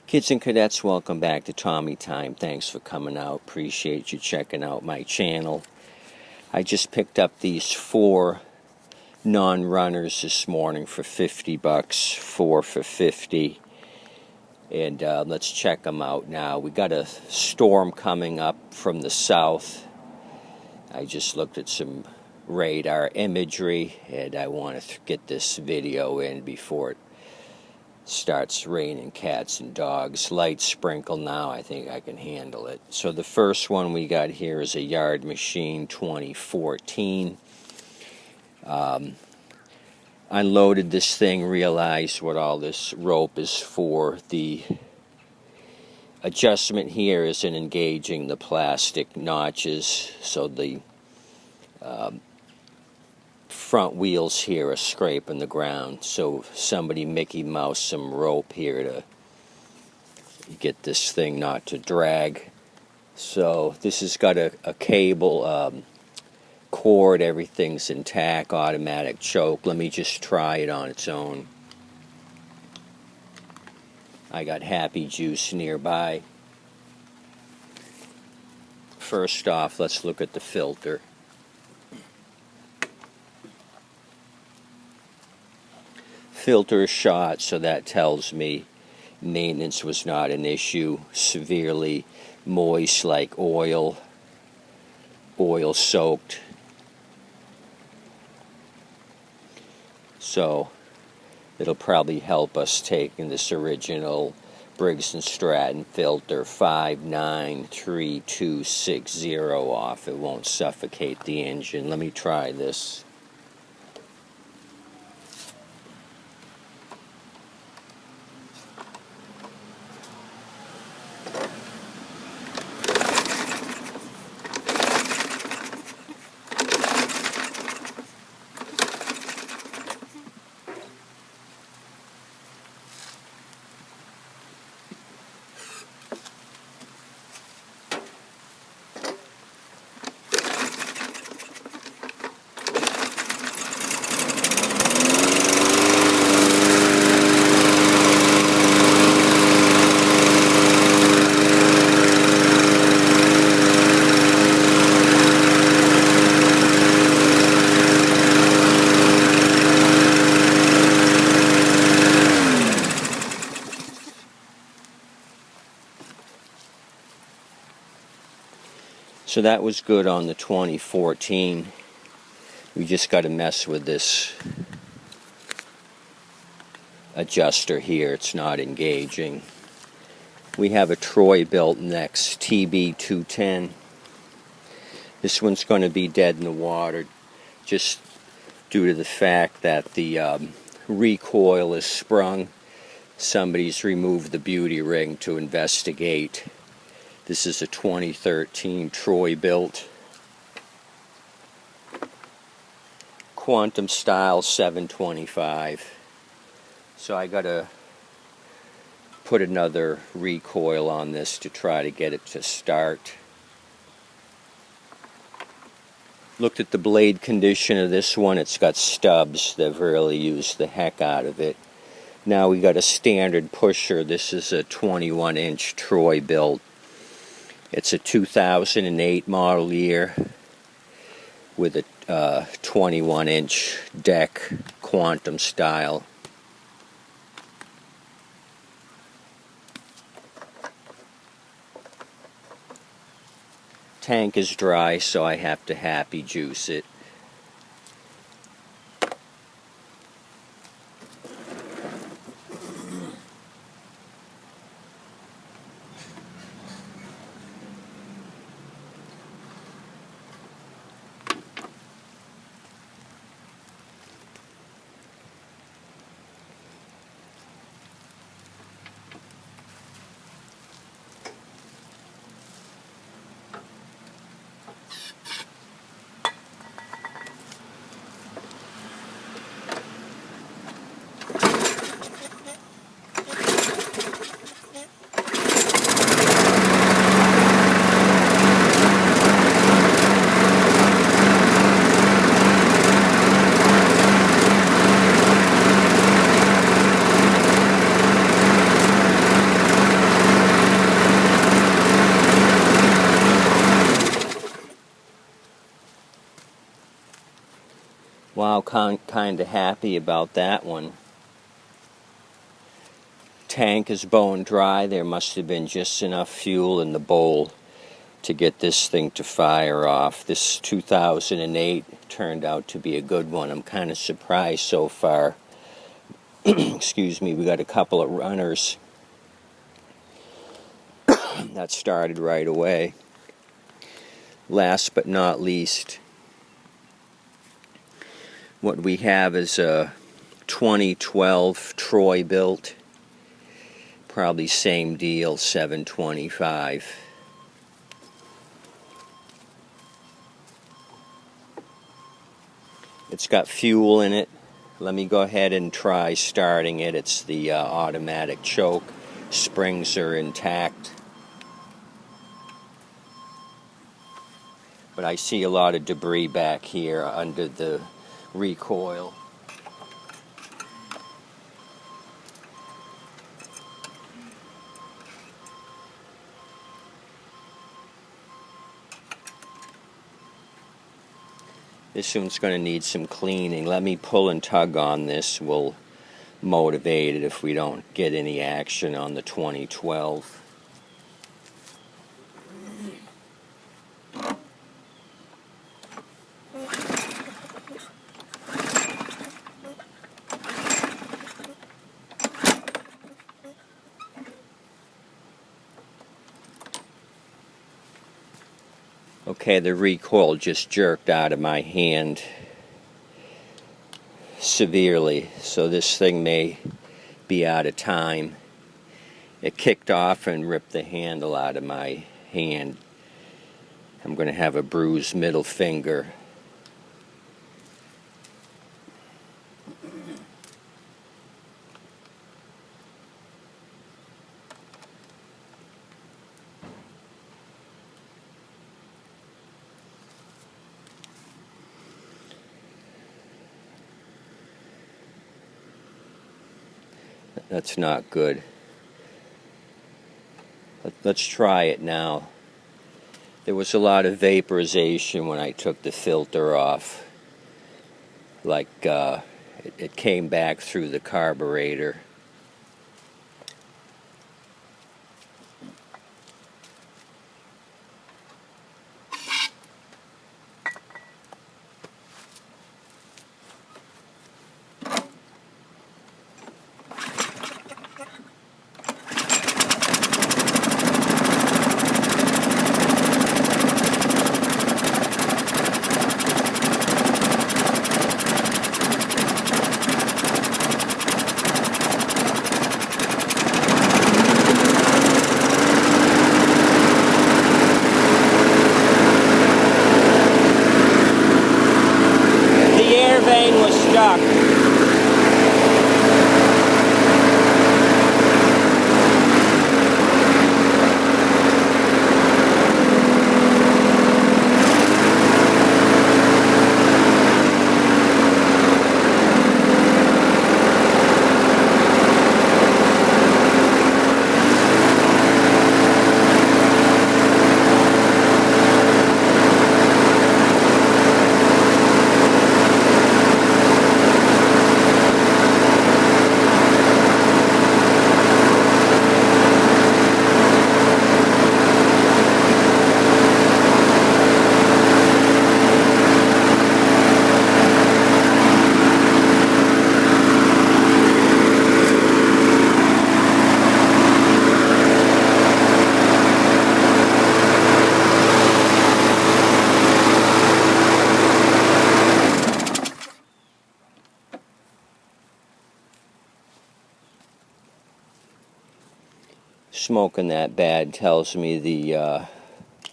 Kids and cadets, welcome back to Tommy Time. Thanks for coming out. Appreciate you checking out my channel. I just picked up these 4 non-runners this morning for $50, 4 for $50. And let's check them out now. We got a storm coming up from the south. I just looked at some radar imagery, and I want to get this video in before it starts raining cats and dogs. Light sprinkle now. I think I can handle it. So the first one we got here is a Yard Machine 2014. Unloaded this thing, realized what all this rope is for. The adjustment here is in engaging the plastic notches, so the front wheels here are scraping the ground. So somebody Mickey Mouse some rope here to get this thing not to drag. So this has got a cable, cord, everything's intact, automatic choke. Let me just try it on its own. I got Happy Juice nearby. First off, let's look at the filter. Filter is shot, so that tells me maintenance was not an issue. Severely moist, like oil soaked. So it'll probably help us taking this original Briggs & Stratton filter 593260 off. It won't suffocate the engine. Let me try this. So that was good on the 2014. We just got to mess with this adjuster here. It's not engaging. We have a Troy-Bilt next TB210. This one's going to be dead in the water just due to the fact that the recoil is sprung. Somebody's removed the beauty ring to investigate. This is a 2013 Troy-Bilt Quantum Style 725. So I gotta put another recoil on this to try to get it to start. Looked at the blade condition of this one. It's got stubs. They've really used the heck out of it. Now we got a standard pusher. This is a 21-inch Troy-Bilt. It's a 2008 model year with a 21-inch deck, quantum style. Tank is dry, so I have to Happy Juice it. out kind of happy about that one. Tank is bone dry. There must have been just enough fuel in the bowl to get this thing to fire off. This 2008 turned out to be a good one. I'm kind of surprised so far. Excuse me, we got a couple of runners that started right away. Last but not least, what we have is a 2012 Troy-Bilt, probably same deal, 725. It's got fuel in it. Let me go ahead and try starting it. It's the automatic choke. Springs are intact. But I see a lot of debris back here under the recoil. This one's going to need some cleaning. Let me pull and tug on this. We'll motivate it if we don't get any action on the 2012. Okay, the recoil just jerked out of my hand severely, so this thing may be out of time. It kicked off and ripped the handle out of my hand. I'm going to have a bruised middle finger. That's not good. Let's try it now. There was a lot of vaporization when I took the filter off. Like it came back through the carburetor. Stuck. Smoking that bad tells me the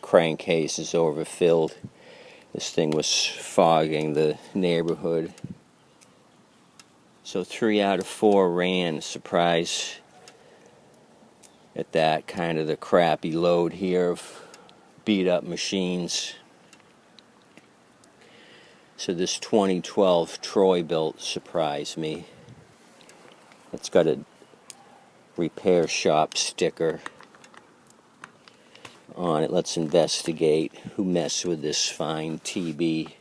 crankcase is overfilled. This thing was fogging the neighborhood. So 3 out of 4 ran. Surprise at that, kind of the crappy load here of beat up machines. So this 2012 Troy-Bilt surprised me. It's got a repair shop sticker on it. Let's investigate who messed with this fine TB.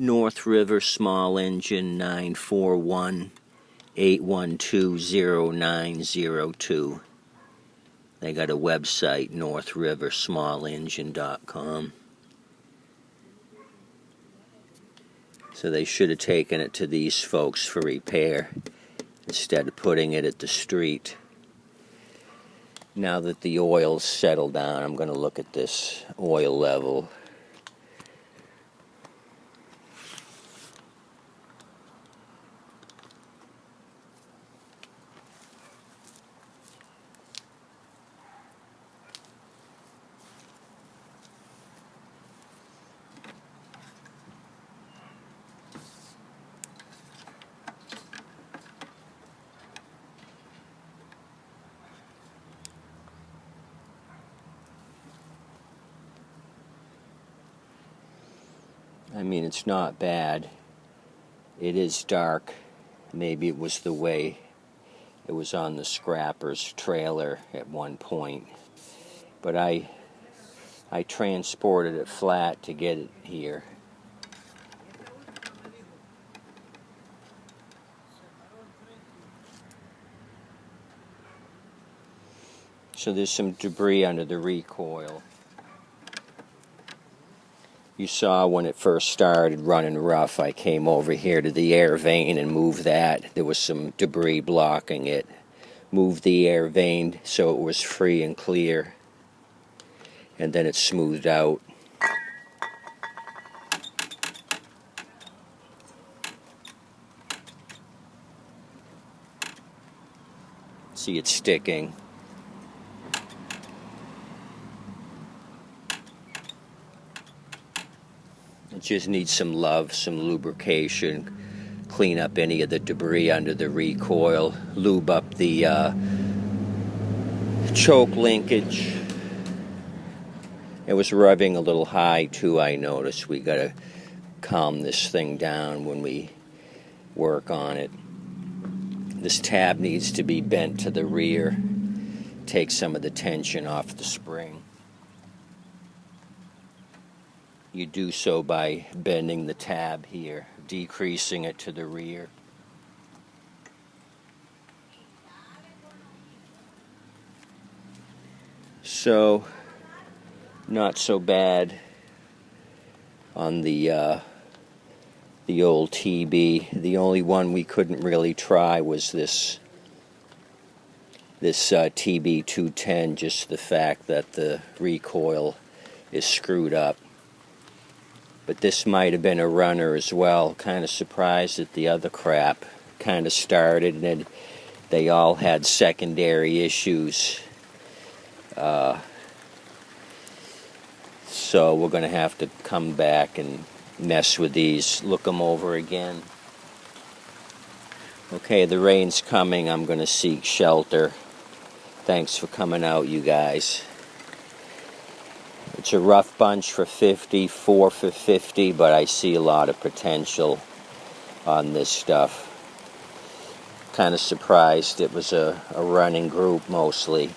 North River Small Engine 941-812-0902. They got a website, northriversmallengine.com. So they should have taken it to these folks for repair instead of putting it at the street. Now that the oil's settled down, I'm going to look at this oil level. I mean, it's not bad. It is dark. Maybe it was the way it was on the scrapper's trailer at one point. But I transported it flat to get it here. So there's some debris under the recoil. You saw when it first started running rough, I came over here to the air vane and moved that. There was some debris blocking it. Moved the air vane so it was free and clear. And then it smoothed out. See, it's sticking. It just needs some love, some lubrication, clean up any of the debris under the recoil, lube up the choke linkage. It was revving a little high too, I noticed. We got to calm this thing down when we work on it. This tab needs to be bent to the rear, take some of the tension off the spring. You do so by bending the tab here, decreasing it to the rear. So, not so bad on the old TB. The only one we couldn't really try was this TB210, just the fact that the recoil is screwed up. But this might have been a runner as well. Kind of surprised that the other crap kind of started and then they all had secondary issues. So we're going to have to come back and mess with these, look them over again. Okay, the rain's coming. I'm going to seek shelter. Thanks for coming out, you guys. It's a rough bunch for 50, 4 for 50, but I see a lot of potential on this stuff. Kind of surprised it was a running group mostly.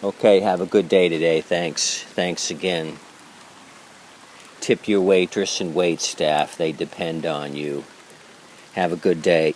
Okay, have a good day today. Thanks. Thanks again. Tip your waitress and wait staff. They depend on you. Have a good day.